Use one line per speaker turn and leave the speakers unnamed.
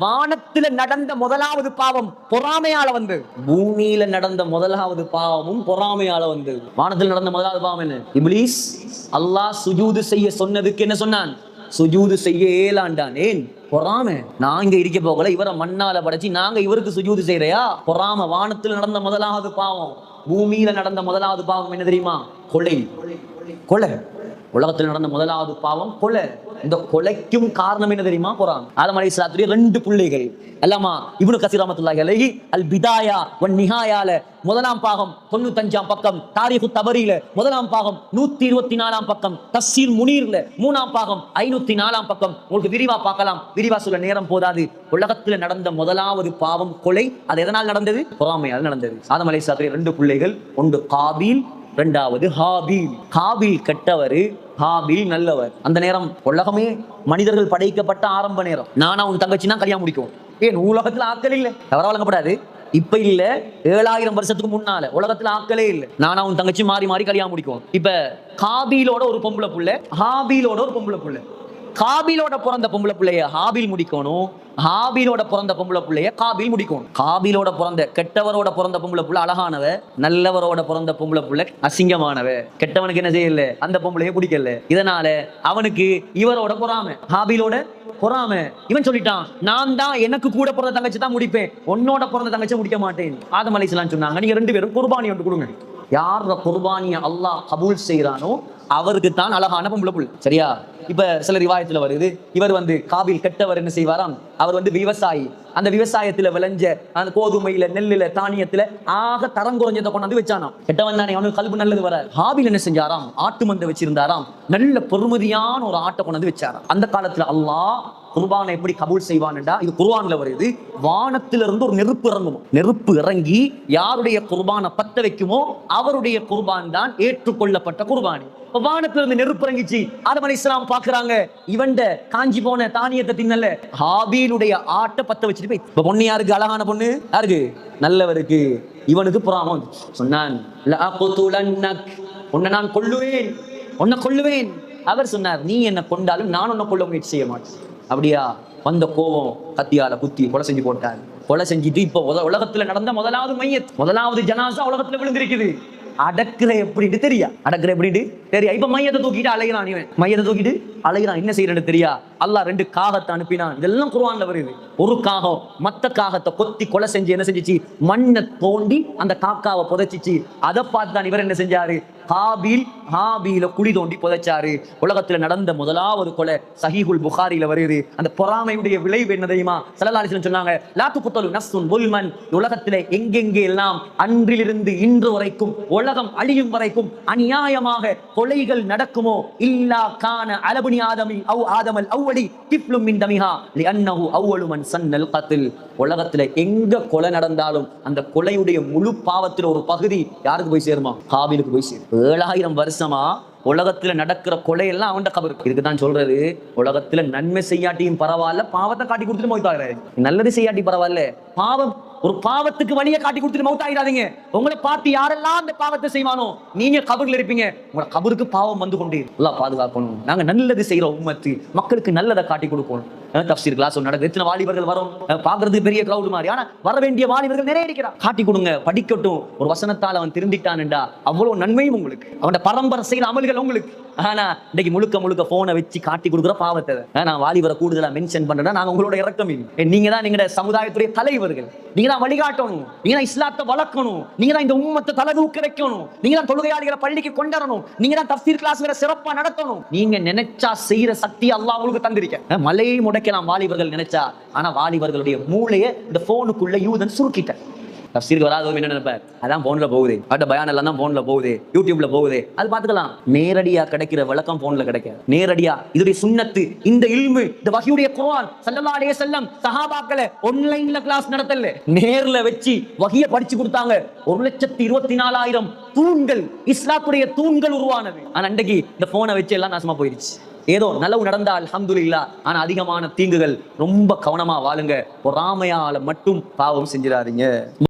வானத்துல நடந்த முதலாவது பாவம் பொறாமையால வந்து, பூமியில நடந்த முதலாவது பாவமும் பொறாமையால வந்து. வானத்தில் நடந்த முதலாவது பாவம் என்ன? இப்லீஸ் அல்லாஹ் சுஜூது செய்ய சொன்னதுக்கு என்ன சொன்னான்? சுஜூது செய்ய ஏலாண்டான். ஏன்? பொறாமை. நான் இங்க இருக்க போகல, இவரை மண்ணால படைச்சு நாங்க இவருக்கு சுஜூது செய்யறையா? பொறாம. வானத்தில் நடந்த முதலாவது பாவம். பூமியில நடந்த முதலாவது பாவம் என்ன தெரியுமா? கொலை. கொலை. உலகத்தில் நடந்த முதலாவது பாவம் கொலை. இந்த கொலைக்கும் காரணம் என்ன தெரியுமா? பொறாமை. ஆதம் அலைஹிஸ்ஸலாத்துடைய 2 பிள்ளைகள் அல்லாமா இப்னு கஸீர் ரஹ்மத்துல்லாஹி அலைஹி அல் பிதாயா வன் நிஹாயால முதலாம் பாகம் 95ஆம் பக்கம், தாரீஹு தபரியில முதலாம் பாகம் 124ஆம் பக்கம், தஃசீர் முனீர்ல 3ஆம் பாகம் 504ஆம் பக்கம் உங்களுக்கு விரிவா பார்க்கலாம். விரிவா சொல்ல நேரம் போதாது. உலகத்துல நடந்த முதலாவது பாவம் கொலை. அது எதனால் நடந்தது? பொறாமையால் நடந்தது. ஆதம் அலைஹிஸ்ஸலாத்துடைய 2 பிள்ளைகள், ஒன்று காபீல், 2வது ஹாபீல். காபீல் கெட்டவர், ஹாபீல் நல்லவர். அந்த நேரம் உலகமே மனிதர்கள் படைக்கப்பட்ட ஆரம்ப நேரம். நானா உன் தங்கச்சினா கல்யாணம் முடிக்கும். ஏன்? உலகத்துல ஆட்கள் இல்ல, தவறா வழங்கப்படாது. இப்ப இல்ல, 7000 வருஷத்துக்கு முன்னால உலகத்துல ஆட்களே இல்ல. நானா உன் தங்கச்சி மாறி மாறி கல்யாணம் முடிக்கும். இப்ப காபீலோட ஒரு பொம்பளை புள்ள, ஹாபீலோட ஒரு பொம்பளை புள்ள. காபீலோட பிறந்த பொம்பளை பிள்ளைய ஹாபீல் முடிக்கணும், ஹாபீலோட பிறந்த பொம்பளை பிள்ளைய காபீல் முடிக்கணும். காபீலோட பிறந்த கெட்டவரோட பிறந்த பொம்பளை புள்ள அழகானவ, நல்லவரோட பிறந்த பொம்பளை புள்ள அசிங்கமானவ. கெட்டவனுக்கு என்ன செய்யல? அந்த பொம்பளைய பிடிக்கல. இதனால அவனுக்கு இவரோட பொறாமை, ஹாபீலோட பொறாமை. இவன் சொல்லிட்டான், நான் தான் எனக்கு கூட பிறந்த தங்கச்சி தான் முடிப்பேன், உன்னோட பிறந்த தங்கச்சி முடிக்க மாட்டேன். ஆதம் அலைஹிஸ்ஸலாம் சொன்னாங்க, நீங்க 2 பேரும் குர்பானி ஒன்று கொடுங்க. யார் குர்பானியை அல்லாஹ் கபூல் செய்யறானோ அவருக்கு தான் அழகான பொம்பளை புள்ள. சரியா? இப்ப சில ரிவாயத்துல வருது, இவர் வந்து காபீல் கெட்டவர் என்ன செய்வாராம்? அவர் வந்து விவசாயி. அந்த விவசாயத்துல விளைஞ்ச அந்த கோதுமையில, நெல்லுல, தானியத்துல ஆக தரம் குறைஞ்சதை கொண்டாந்து வச்சானாம். கெட்டவன் தானே, அவனுக்கு கல்பு நல்லது வர. ஹாபீல் என்ன செஞ்சாராம்? ஆட்டு மந்தை வச்சிருந்தாராம். நல்ல பெருமதியான ஒரு ஆட்டை கொண்டாந்து வச்சாராம். அந்த காலத்துல அல்லாஹ் குர்பானை எப்படி கபூல் செய்வான்டா, இது குர்ஆன்ல வருது. வானத்திலிருந்து ஒரு நெருப்பு இறங்குமோ, நெருப்பு இறங்கி யாருடைய குர்பானை பத்த வைக்குமோ அவருடைய குர்பான் தான் ஏற்றுக்கொள்ளப்பட்ட குர்பானி. வானத்திலிருந்து நெருப்பு இறங்கிச்சு. ஆதம் அலைஹிஸ்ஸலாம் பாக்குறாங்க, இவன்ட காஞ்சி போன தானியத்தை தின்னல, ஹாபீலுடைய ஆட்டை பத்த வச்சுட்டு போய். இப்ப பொண்ணு யாருக்கு? அழகான பொண்ணு யாருக்கு? நல்லவருக்கு. இவனுக்கு பொறாமை சொன்னான், உன்னை நான் கொல்லுவேன், உன்னை கொல்லுவேன். அவர் சொன்னார், நீ என்ன கொண்டாலும் நான் உன்னை கொல்ல முயற்சி செய்ய மாட்டேன். அப்படியா? வந்த கோபம் கத்தியால குத்தி கொலை செஞ்சு போட்டார். கொலை செஞ்சுட்டு இப்ப உலகத்துல நடந்த முதலாவது மையத், முதலாவது ஜனாசா உலகத்துல விழுந்திருக்குது. அடக்குற எப்படின்னு தெரியா? அடக்குற எப்படின்னு தெரியா? இப்ப மையத்தை தூக்கிட்டு அலைகிறான். இவன் மையத்தை தூக்கிட்டு அலைகிறான். என்ன செய்யறன்னு தெரியா? அல்லாஹ் 2 காகத்தை அனுப்பினான். இதெல்லாம் குர்ஆன்ல வருது. ஒரு காகம் மத்த காகத்தை கொத்தி கொலை செஞ்சு என்ன செஞ்சிச்சு? மண்ணை தோண்டி அந்த காக்காவை புதைச்சிச்சு. அதை பார்த்து தான் இவர் என்ன செஞ்சாரு? காபீல் ஹாபீல குழி தோண்டி புதைச்சாரு. உலகத்துல நடந்த முதலாவது கொலை சஹீஹுல் புகாரில வருது. அந்த பொறாமையுடைய விளைவு என்ன தெரியுமா? ஸல்லல்லாஹு அலைஹி வஸல்லம் சொன்னாங்க, லா துக்தலு நஃப்ஸுன் புல்மன். உலகத்துல எங்கெங்கே எல்லாம் அன்றிலிருந்து இன்று வரைக்கும், உலகம் அழியும் வரைக்கும் அநியாயமாக கொலைகள் நடக்குமோ, இல்லா கான அலபனி ஆதமி அவ் ஆதமல் அவ்வளி கிஃப்லும் மின் தமிஹா லிஅன்னஹு அவ்வலு மன் ஸன்னல் கத்ல். உலகத்துல எங்க கொலை நடந்தாலும் அந்த கொலையுடைய முழு பாவத்துல ஒரு பகுதி யாருக்கு போய் சேருமா? காபீலுக்கு போய் சேரும். 7000 வருஷமா உலகத்துல நடக்கிற கொலையெல்லாம் அவன் கபருக்கு. இதுக்குதான் சொல்றது, உலகத்துல நன்மை செய்யாட்டியும் பரவாயில்ல, பாவத்தை காட்டி கொடுத்துட்டு மௌத்தாகிறாரு. நல்லது செய்யாட்டி பரவாயில்ல, பாவம் ஒரு பாவத்துக்கு வழியை காட்டி கொடுத்துட்டு மௌத்தாயிராதீங்க. உங்களை பார்த்து யாரெல்லாம் அந்த பாவத்தை செய்வானோ நீங்க கபர்ல இருப்பீங்க. உங்களோட கபருக்கு பாவம் வந்து கொண்டே எல்லாம் பாதுகாக்கணும். நாங்க நல்லது செய்யற உம்மத்து, மக்களுக்கு நல்லதை காட்டி கொடுக்கணும். தஃப்சீர் கிளாஸ் நடக்குது, எத்தனை வாலிபர்கள் வரும் பாக்குறதுக்கு பெரிய கிரௌட் மாதிரி, ஆனா வர வேண்டிய வாலிபர்கள் நிறைய இருக்கிறான். காட்டி கொடுங்க, படிக்கட்டும். ஒரு வசனத்தால் அவன் திருந்திட்டான்டா அவ்வளவு நன்மையும் உங்களுக்கு, அவனோட பரம்பரை செய்யற அமல்கள் உங்களுக்கு. ஆனா இன்னைக்கு முழுக்க முழுக்க போனை வச்சு காட்டி கொடுக்குற பாவத்தை நான் வாலிபரை கூடுதலா மென்ஷன் பண்றேன்னா, நாங்க உங்களோட இறக்கம் இல்லை. நீங்க தான் எங்க சமுதாயத்துடைய தலைவர்கள், நீங்க தான் வழிகாட்டணும், நீங்க தான் இஸ்லாத்தை வளர்க்கணும், நீங்க தான் இந்த உம்மத்தை தலதூக்க வைக்கணும், நீங்க தான் தொழுகையாளிகளை பள்ளிக்கு கொண்டாடணும், நீங்க தான் தஃப்சீர் கிளாஸ்களை சிறப்பா நடத்தணும். நீங்க நினைச்சா செய்யற சக்தி அல்லாஹ் உங்களுக்கு தந்திருக்க. மலையை முடைக்கலாம் வாலிபர்கள் நினைச்சா, ஆனா வாலிபர்களுடைய மூளையை இந்த போனுக்குள்ள யூதன் சுருக்கிட்ட. தஃப்சீருக்கு வராதவங்க என்ன நினைப்பார்? அதான் போன்ல போகுது, அட்ட பயான் எல்லாம் தான் போன்ல போகுது, யூடியூப்ல போகுது, அது பார்த்துக்கலாம். நேரடியா கிடைக்கிற விளக்கம் போன்ல கிடைக்க. நேரடியா இதுடைய சுன்னத்து, இந்த இல்மு, இந்த வஹீயுடைய குர்ஆன், ஸல்லல்லாஹு அலைஹி வஸல்லம் சஹாபாக்களை ஆன்லைன்ல கிளாஸ் நடத்தல, நேர்ல வச்சு வஹீயை படிச்சு கொடுத்தாங்க. 1,24,000 தூண்கள், இஸ்லாத்துடைய தூண்கள் உருவானது. ஆனா அன்றைக்கு இந்த போனை வச்சு எல்லாம் நாசமா போயிடுச்சு. ஏதோ நலவு நடந்தா அல்ஹம்துலில்லாஹ், ஆனா அதிகமான தீங்குகள். ரொம்ப கவனமா வாழுங்க. பொறாமையால மட்டும் பாவம் செஞ்சிடாதீங்க.